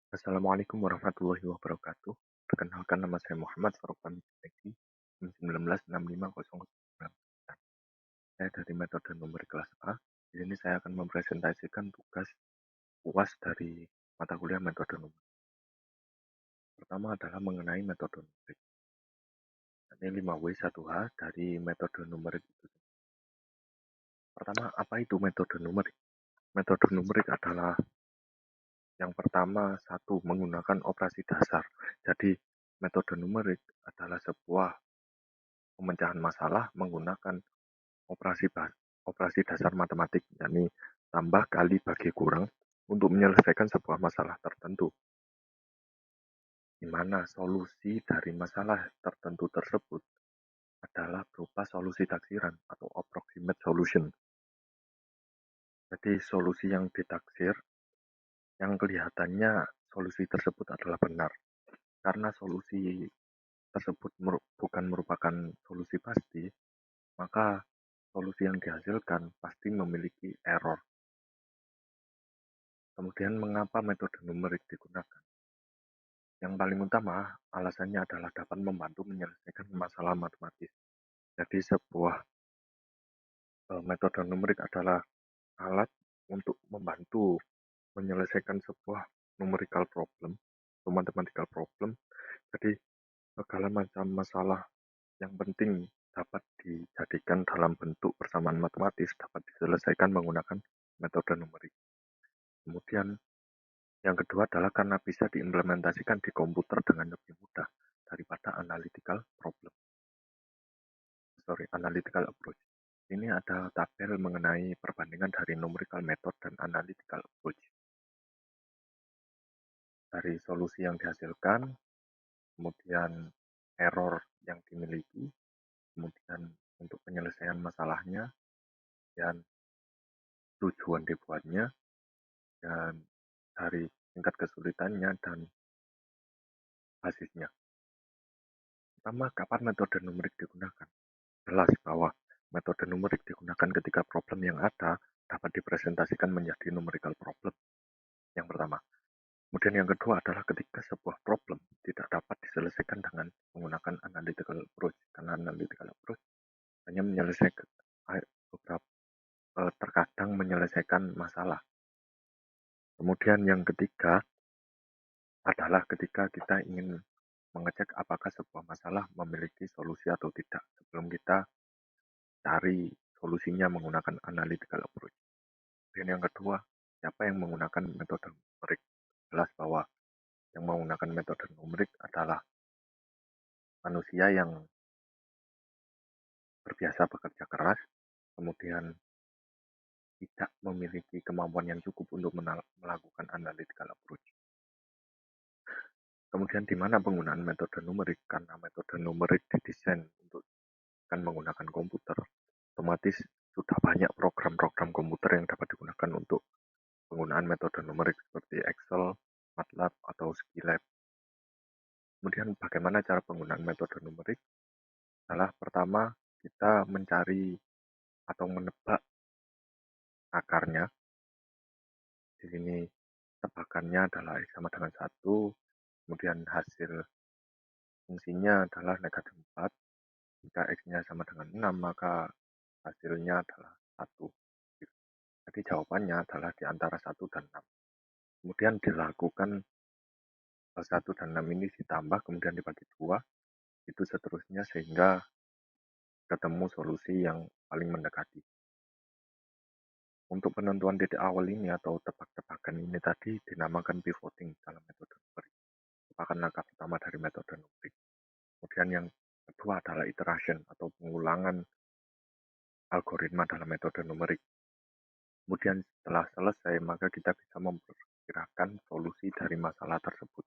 Assalamualaikum warahmatullahi wabarakatuh. Perkenalkan nama saya Muhammad Farukhan Mujahidi, NIM 196509. Saya dari metode numerik kelas A. Di sini saya akan mempresentasikan tugas UAS dari mata kuliah metode numerik. Pertama adalah mengenai metode numerik. Ini 5W1H dari metode numerik itu. Pertama, apa itu metode numerik? Metode numerik adalah yang pertama, satu, menggunakan operasi dasar. Jadi, metode numerik adalah sebuah pemecahan masalah menggunakan operasi dasar matematik, yakni tambah, kali, bagi, kurang, untuk menyelesaikan sebuah masalah tertentu, di mana solusi dari masalah tertentu tersebut adalah berupa solusi taksiran atau approximate solution. Jadi solusi yang ditaksir, yang kelihatannya solusi tersebut adalah benar, karena solusi tersebut bukan merupakan solusi pasti, maka solusi yang dihasilkan pasti memiliki error. Kemudian mengapa metode numerik digunakan? Yang paling utama, alasannya adalah dapat membantu menyelesaikan masalah matematis. Jadi sebuah metode numerik adalah alat untuk membantu menyelesaikan sebuah numerical problem atau mathematical problem. Jadi segala macam masalah yang penting dapat dijadikan dalam bentuk persamaan matematis dapat diselesaikan menggunakan metode numerik. Kemudian yang kedua adalah karena bisa diimplementasikan di komputer dengan lebih mudah daripada analytical approach. Ini ada tabel mengenai perbandingan dari numerical method dan analytical approach. Dari solusi yang dihasilkan, kemudian error yang dimiliki, kemudian untuk penyelesaian masalahnya, dan tujuan dibuatnya, dan dari tingkat kesulitannya dan basisnya. Pertama, kapan metode numerik digunakan? Jelas bahwa metode numerik digunakan ketika problem yang ada dapat dipresentasikan menjadi numerical problem. Yang pertama. Kemudian yang kedua adalah ketika sebuah problem tidak dapat diselesaikan dengan menggunakan analytical approach. Karena analytical approach hanya menyelesaikan beberapa terkadang menyelesaikan masalah. Kemudian yang ketiga adalah ketika kita ingin mengecek apakah sebuah masalah memiliki solusi atau tidak sebelum kita cari solusinya menggunakan analytical approach. Dan yang kedua, siapa yang menggunakan metode numerik? Jelas bahwa yang menggunakan metode numerik adalah manusia yang terbiasa bekerja keras, kemudian tidak memiliki kemampuan yang cukup untuk melakukan analytical approach. Kemudian di mana penggunaan metode numerik? Karena metode numerik didesain untuk menggunakan komputer, otomatis sudah banyak program-program komputer yang dapat digunakan untuk penggunaan metode numerik seperti Excel, MATLAB, atau Scilab. Kemudian bagaimana cara penggunaan metode numerik? Adalah pertama, kita mencari atau menebak akarnya. Di sini tebakannya adalah X sama dengan 1, kemudian hasil fungsinya adalah negatif 4. Jika X-nya sama dengan 6, maka hasilnya adalah 1. Jadi jawabannya adalah di antara 1 dan 6. Kemudian dilakukan 1 dan 6 ini ditambah, kemudian dibagi 2, itu seterusnya sehingga ketemu solusi yang paling mendekati. Untuk penentuan titik awal ini atau tebak-tebakan ini tadi dinamakan pivoting dalam metode numerik. Merupakan langkah pertama dari metode numerik. Kemudian yang kedua adalah iteration atau pengulangan algoritma dalam metode numerik. Kemudian setelah selesai, maka kita bisa memperkirakan solusi dari masalah tersebut.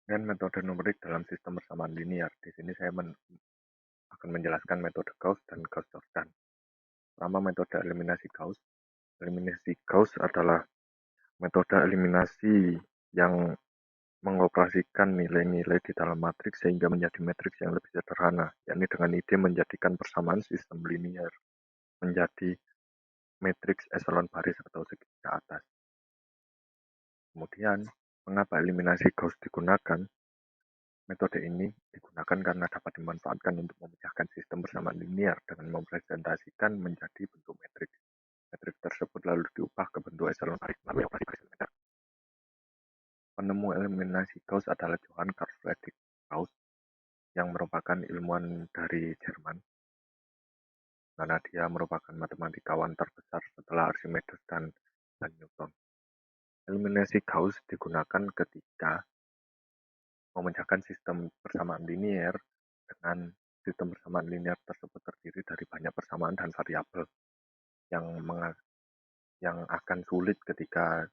Dan metode numerik dalam sistem persamaan linear. Di sini saya akan menjelaskan metode Gauss dan Gauss-Jordan. Pertama, metode eliminasi Gauss. Eliminasi Gauss adalah metode eliminasi yang mengoperasikan nilai-nilai di dalam matriks sehingga menjadi matriks yang lebih sederhana, yakni dengan ide menjadikan persamaan sistem linear menjadi matriks eselon baris atau segi ke atas. Kemudian, mengapa eliminasi Gauss digunakan? Metode ini digunakan karena dapat dimanfaatkan untuk memecahkan sistem persamaan linear dengan merepresentasikan menjadi bentuk matriks. Matriks tersebut lalu diubah ke bentuk echelon lalu operasi garis elementer. Penemu eliminasi Gauss adalah Johann Carl Friedrich Gauss yang merupakan ilmuwan dari Jerman, karena dia merupakan matematikawan terbesar setelah Archimedes dan Newton. Eliminasi Gauss digunakan ketika memecahkan sistem persamaan linear dengan sistem persamaan linear tersebut terdiri dari banyak persamaan dan variabel yang yang akan sulit ketika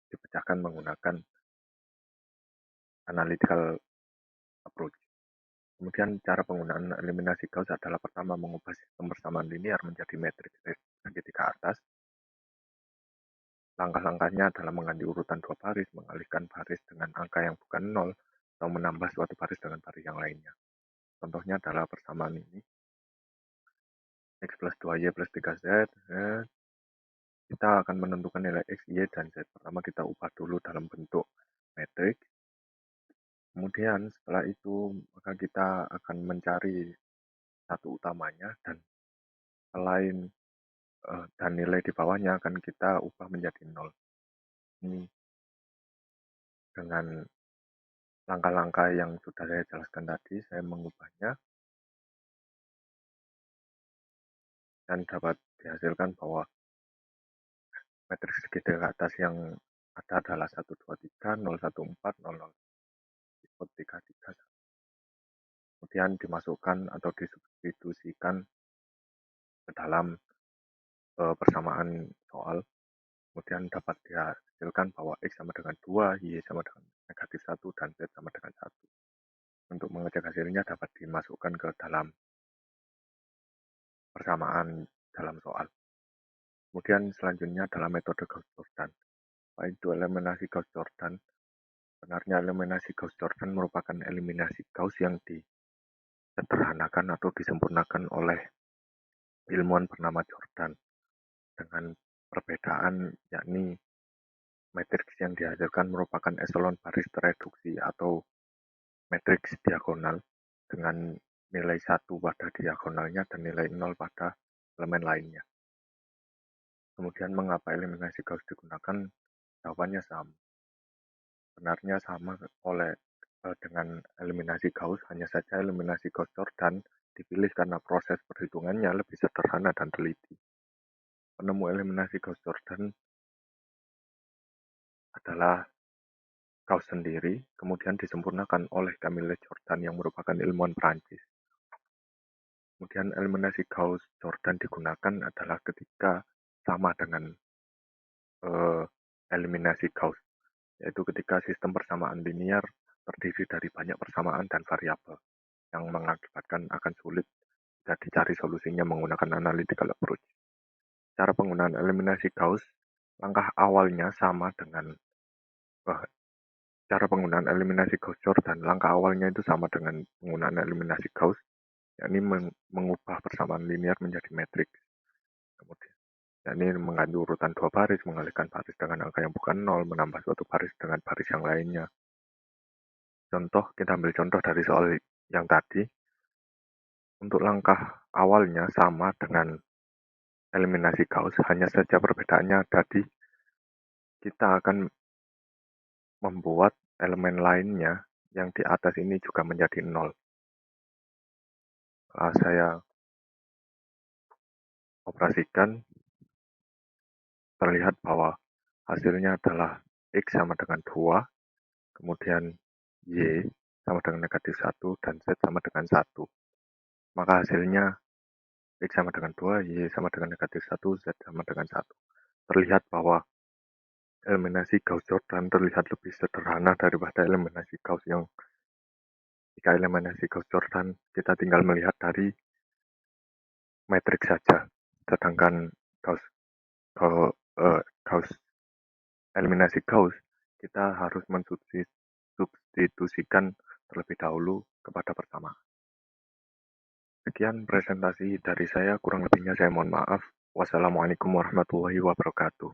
dipecahkan menggunakan analytical approach. Kemudian cara penggunaan eliminasi Gauss adalah pertama mengubah sistem persamaan linear menjadi matriks segitiga atas. Langkah-langkahnya adalah mengganti urutan dua baris, mengalihkan baris dengan angka yang bukan nol, atau menambah suatu baris dengan baris yang lainnya. Contohnya adalah persamaan ini, X plus 2Y plus 3Z, kita akan menentukan nilai X, Y, dan Z. Pertama kita ubah dulu dalam bentuk matriks. Kemudian setelah itu maka kita akan mencari satu utamanya dan selain dan nilai di bawahnya akan kita ubah menjadi nol. Ini dengan langkah-langkah yang sudah saya jelaskan tadi, saya mengubahnya dan dapat dihasilkan bahwa matriks segitiga atas yang ada adalah 1, 2, 3, 0, 1, 4, 0, 0, 3, 3. Kemudian dimasukkan atau disubstitusikan ke dalam persamaan soal. Kemudian dapat dihasilkan bahwa X sama dengan 2, Y sama dengan negatif 1, dan Z sama dengan 1. Untuk mengecek hasilnya dapat dimasukkan ke dalam persamaan dalam soal. Kemudian selanjutnya adalah metode Gauss-Jordan. Yaitu eliminasi Gauss-Jordan. Sebenarnya eliminasi Gauss-Jordan merupakan eliminasi Gauss yang disederhanakan atau disempurnakan oleh ilmuwan bernama Jordan. Dengan perbedaan yakni matriks yang dihasilkan merupakan echelon baris tereduksi atau matriks diagonal dengan nilai 1 pada diagonalnya dan nilai 0 pada elemen lainnya. Kemudian mengapa eliminasi Gauss digunakan? Jawabannya sama. Sebenarnya sama dengan eliminasi Gauss, hanya saja eliminasi Gauss-Jordan dipilih karena proses perhitungannya lebih sederhana dan teliti. Penemu eliminasi Gauss-Jordan adalah Gauss sendiri, kemudian disempurnakan oleh Camille Jordan yang merupakan ilmuwan Prancis. Kemudian eliminasi Gauss-Jordan digunakan adalah ketika sama dengan eliminasi Gauss, yaitu ketika sistem persamaan linear terdiri dari banyak persamaan dan variabel yang mengakibatkan akan sulit jika dicari solusinya menggunakan analytical approach. Cara penggunaan eliminasi Gauss, langkah awalnya sama dengan cara penggunaan eliminasi Gauss-Jordan, langkah awalnya itu sama dengan penggunaan eliminasi Gauss, yakni mengubah persamaan linear menjadi matriks. Kemudian, yakni mengganti urutan dua baris, mengalihkan baris dengan angka yang bukan nol, menambah suatu baris dengan baris yang lainnya. Contoh, kita ambil contoh dari soal yang tadi. Untuk langkah awalnya sama dengan eliminasi Gauss, hanya saja perbedaannya tadi kita akan membuat elemen lainnya yang di atas ini juga menjadi nol. Saya operasikan, terlihat bahwa hasilnya adalah X sama dengan 2, kemudian Y sama dengan negatif 1, dan Z sama dengan 1. Maka hasilnya X sama dengan 2, Y sama dengan negatif 1, Z sama dengan 1. Terlihat bahwa eliminasi Gauss-Jordan terlihat lebih sederhana daripada eliminasi Gauss yang jika eliminasi Gauss-Jordan kita tinggal melihat dari matriks saja, sedangkan Gauss eliminasi Gauss kita harus mensubstitusikan terlebih dahulu kepada persamaan. Sekian presentasi dari saya, kurang lebihnya saya mohon maaf. Wassalamualaikum warahmatullahi wabarakatuh.